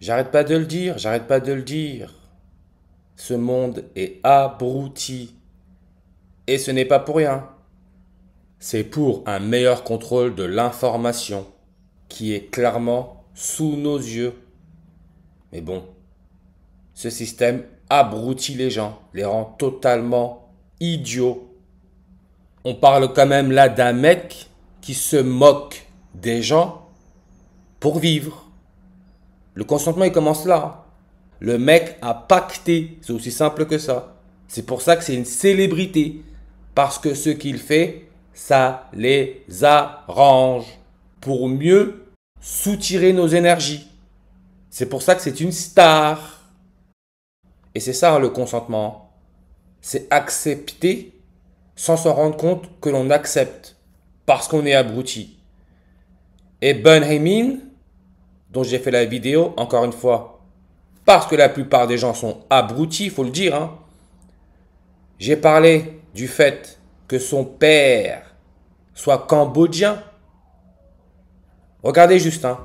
J'arrête pas de le dire, j'arrête pas de le dire. Ce monde est abruti. Et ce n'est pas pour rien. C'est pour un meilleur contrôle de l'information qui est clairement sous nos yeux. Mais bon, ce système abrutit les gens, les rend totalement idiots. On parle quand même là d'un mec qui se moque des gens pour vivre. Le consentement, il commence là. Le mec a pacté, c'est aussi simple que ça. C'est pour ça que c'est une célébrité. Parce que ce qu'il fait, ça les arrange. Pour mieux soutirer nos énergies. C'est pour ça que c'est une star. Et c'est ça le consentement. C'est accepter sans s'en rendre compte que l'on accepte. Parce qu'on est abruti. Et Benjamin, dont j'ai fait la vidéo, encore une fois, parce que la plupart des gens sont abrutis, il faut le dire. Hein. J'ai parlé du fait que son père soit cambodgien. Regardez juste, hein.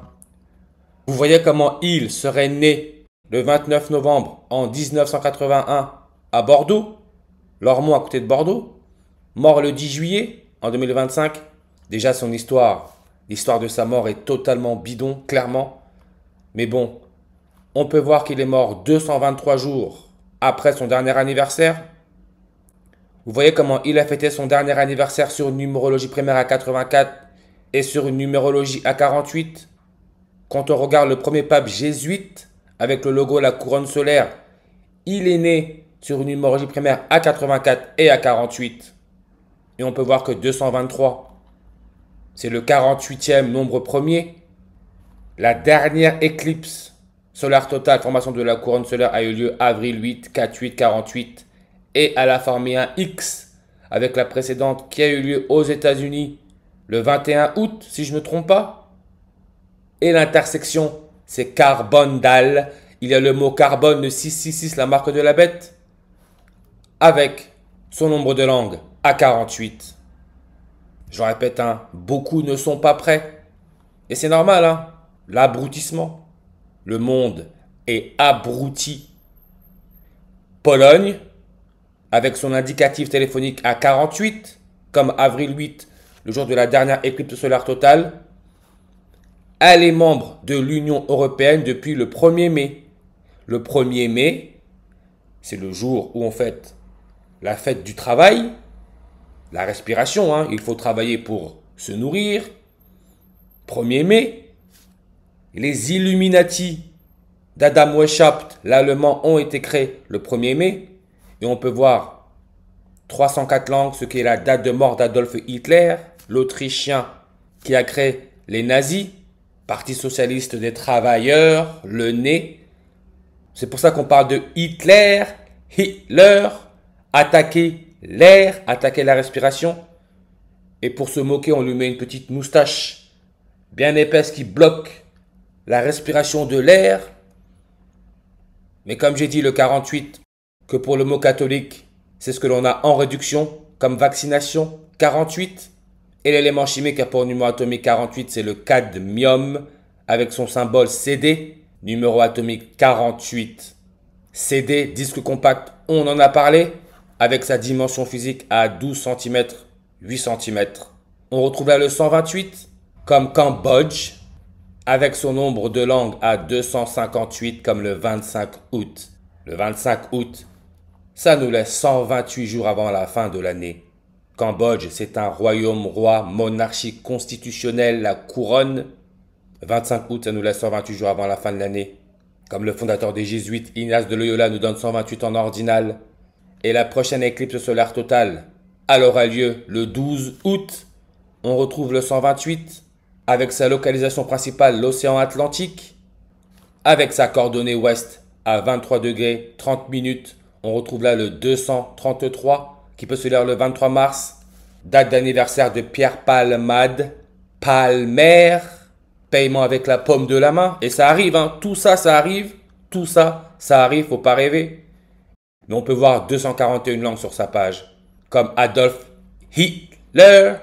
Vous voyez comment il serait né le 29 novembre en 1981 à Bordeaux, Lormont à côté de Bordeaux, mort le 10 juillet en 2025. Déjà son histoire, l'histoire de sa mort est totalement bidon, clairement. Mais bon, on peut voir qu'il est mort 223 jours après son dernier anniversaire. Vous voyez comment il a fêté son dernier anniversaire sur une numérologie primaire à 84 et sur une numérologie à 48. Quand on regarde le premier pape jésuite avec le logo la couronne solaire, il est né sur une numérologie primaire à 84 et à 48. Et on peut voir que 223, c'est le 48e nombre premier. La dernière éclipse solaire totale, formation de la couronne solaire, a eu lieu avril 8, 48, 48. Et elle a formé un X avec la précédente qui a eu lieu aux États-Unis le 21 août, si je ne me trompe pas. Et l'intersection, c'est carbone-dalle. Il y a le mot carbone, le 666, la marque de la bête, avec son nombre de langues à 48. Je répète, hein, beaucoup ne sont pas prêts. Et c'est normal, hein, l'abrutissement. Le monde est abruti. Pologne, avec son indicatif téléphonique à 48, comme avril 8, le jour de la dernière éclipse solaire totale, elle est membre de l'Union européenne depuis le 1er mai. Le 1er mai, c'est le jour où on fête la fête du travail, la respiration, hein, il faut travailler pour se nourrir. 1er mai, les Illuminati d'Adam Weishaupt, l'allemand, ont été créés le 1er mai. Et on peut voir 304 langues, ce qui est la date de mort d'Adolf Hitler, l'Autrichien qui a créé les nazis, Parti socialiste des travailleurs, le nez. C'est pour ça qu'on parle de Hitler, attaquer l'air, attaquer la respiration. Et pour se moquer, on lui met une petite moustache bien épaisse qui bloque la respiration de l'air. Mais comme j'ai dit, le 48, que pour le mot catholique, c'est ce que l'on a en réduction comme vaccination, 48. Et l'élément chimique pour numéro atomique 48, c'est le cadmium avec son symbole CD, numéro atomique 48. CD, disque compact, on en a parlé, avec sa dimension physique à 12 cm, 8 cm. On retrouve là le 128 comme Cambodge, avec son nombre de langues à 258 comme le 25 août. Le 25 août, ça nous laisse 128 jours avant la fin de l'année. Cambodge, c'est un royaume roi, monarchie constitutionnelle, la couronne. 25 août, ça nous laisse 128 jours avant la fin de l'année. Comme le fondateur des Jésuites, Ignace de Loyola, nous donne 128 en ordinal. Et la prochaine éclipse solaire totale, elle aura lieu le 12 août. On retrouve le 128, avec sa localisation principale, l'océan Atlantique. Avec sa coordonnée ouest à 23 degrés 30 minutes, on retrouve là le 233, qui peut se lire le 23 mars, date d'anniversaire de Pierre Palmade, Palmer, paiement avec la paume de la main. Et ça arrive, hein, tout ça, ça arrive, faut pas rêver. Mais on peut voir 241 langues sur sa page, comme Adolf Hitler,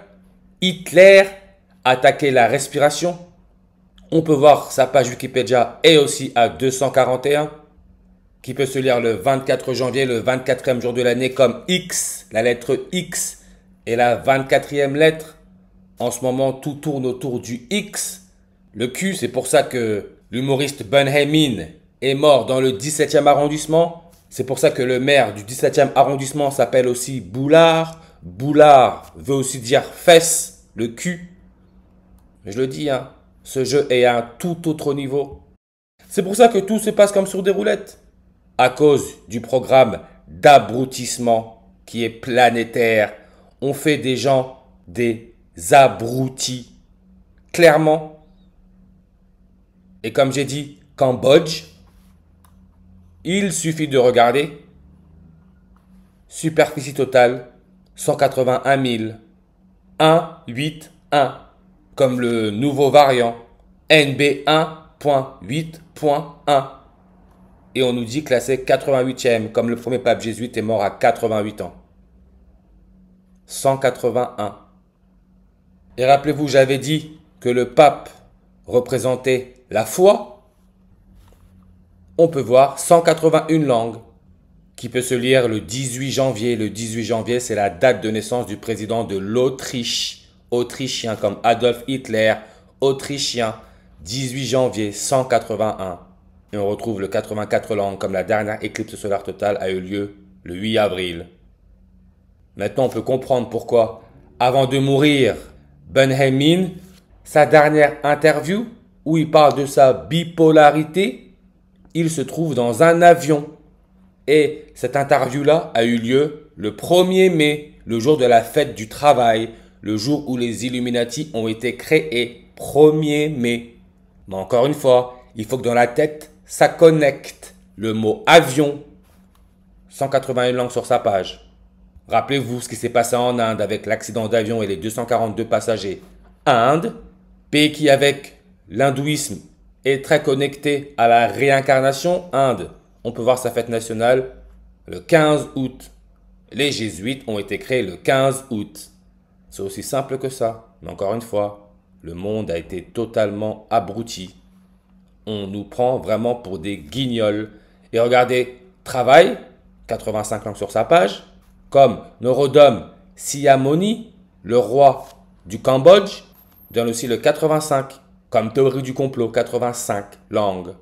attaquer la respiration. On peut voir sa page Wikipédia est aussi à 241, qui peut se lire le 24 janvier, le 24e jour de l'année, comme X, la lettre X est la 24e lettre. En ce moment, tout tourne autour du X. Le Q, c'est pour ça que l'humoriste Benjamin est mort dans le 17e arrondissement. C'est pour ça que le maire du 17e arrondissement s'appelle aussi Boulard. Boulard veut aussi dire fesse, le Q. Je le dis, hein, ce jeu est à un tout autre niveau. C'est pour ça que tout se passe comme sur des roulettes. À cause du programme d'abrutissement qui est planétaire, on fait des gens des abrutis. Clairement. Et comme j'ai dit, Cambodge, il suffit de regarder. Superficie totale, 181 181. Comme le nouveau variant, NB1.8.1. Et on nous dit classé 88e, comme le premier pape jésuite est mort à 88 ans. 181. Et rappelez-vous, j'avais dit que le pape représentait la foi. On peut voir 181 langues qui peut se lire le 18 janvier. Le 18 janvier, c'est la date de naissance du président de l'Autriche. Autrichien comme Adolf Hitler, autrichien, 18 janvier 181. Et on retrouve le 84 langues comme la dernière éclipse solaire totale a eu lieu le 8 avril. Maintenant, on peut comprendre pourquoi, avant de mourir, Benjamin, sa dernière interview, où il parle de sa bipolarité, il se trouve dans un avion. Et cette interview-là a eu lieu le 1er mai, le jour de la fête du travail, le jour où les Illuminati ont été créés, 1er mai. Mais encore une fois, il faut que dans la tête, ça connecte. Le mot avion, 181 langues sur sa page. Rappelez-vous ce qui s'est passé en Inde avec l'accident d'avion et les 242 passagers. Inde, pays qui avec l'hindouisme est très connecté à la réincarnation. Inde, on peut voir sa fête nationale le 15 août. Les jésuites ont été créés le 15 août. C'est aussi simple que ça. Mais encore une fois, le monde a été totalement abruti. On nous prend vraiment pour des guignols. Et regardez, travail, 85 langues sur sa page, comme Norodom Sihamoni, le roi du Cambodge, donne aussi le 85, comme théorie du complot, 85 langues.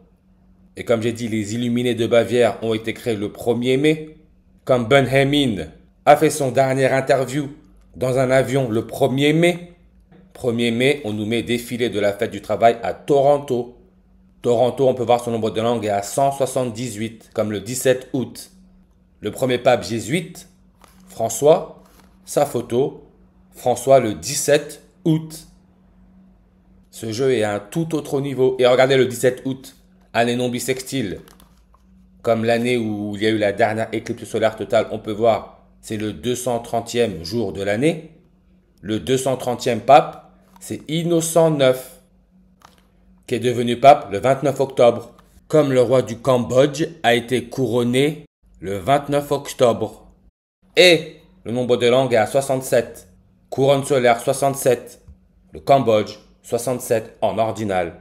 Et comme j'ai dit, les Illuminés de Bavière ont été créés le 1er mai, comme Benjamin a fait son dernière interview dans un avion le 1er mai. 1er mai, on nous met défilé de la fête du travail à Toronto. Toronto, on peut voir son nombre de langues est à 178, comme le 17 août. Le premier pape jésuite, François, sa photo, François le 17 août. Ce jeu est à un tout autre niveau. Et regardez le 17 août, année non bissextile. Comme l'année où il y a eu la dernière éclipse solaire totale, on peut voir, c'est le 230e jour de l'année. Le 230e pape, c'est Innocent IX, qui est devenu pape le 29 octobre. Comme le roi du Cambodge a été couronné le 29 octobre. Et le nombre de langues est à 67. Couronne solaire 67. Le Cambodge 67 en ordinal.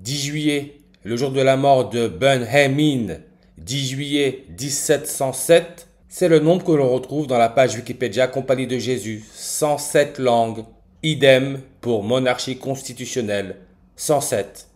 10 juillet, le jour de la mort de Benjamin, 10 juillet 1707, c'est le nombre que l'on retrouve dans la page Wikipédia Compagnie de Jésus, 107 langues. Idem pour monarchie constitutionnelle, 107.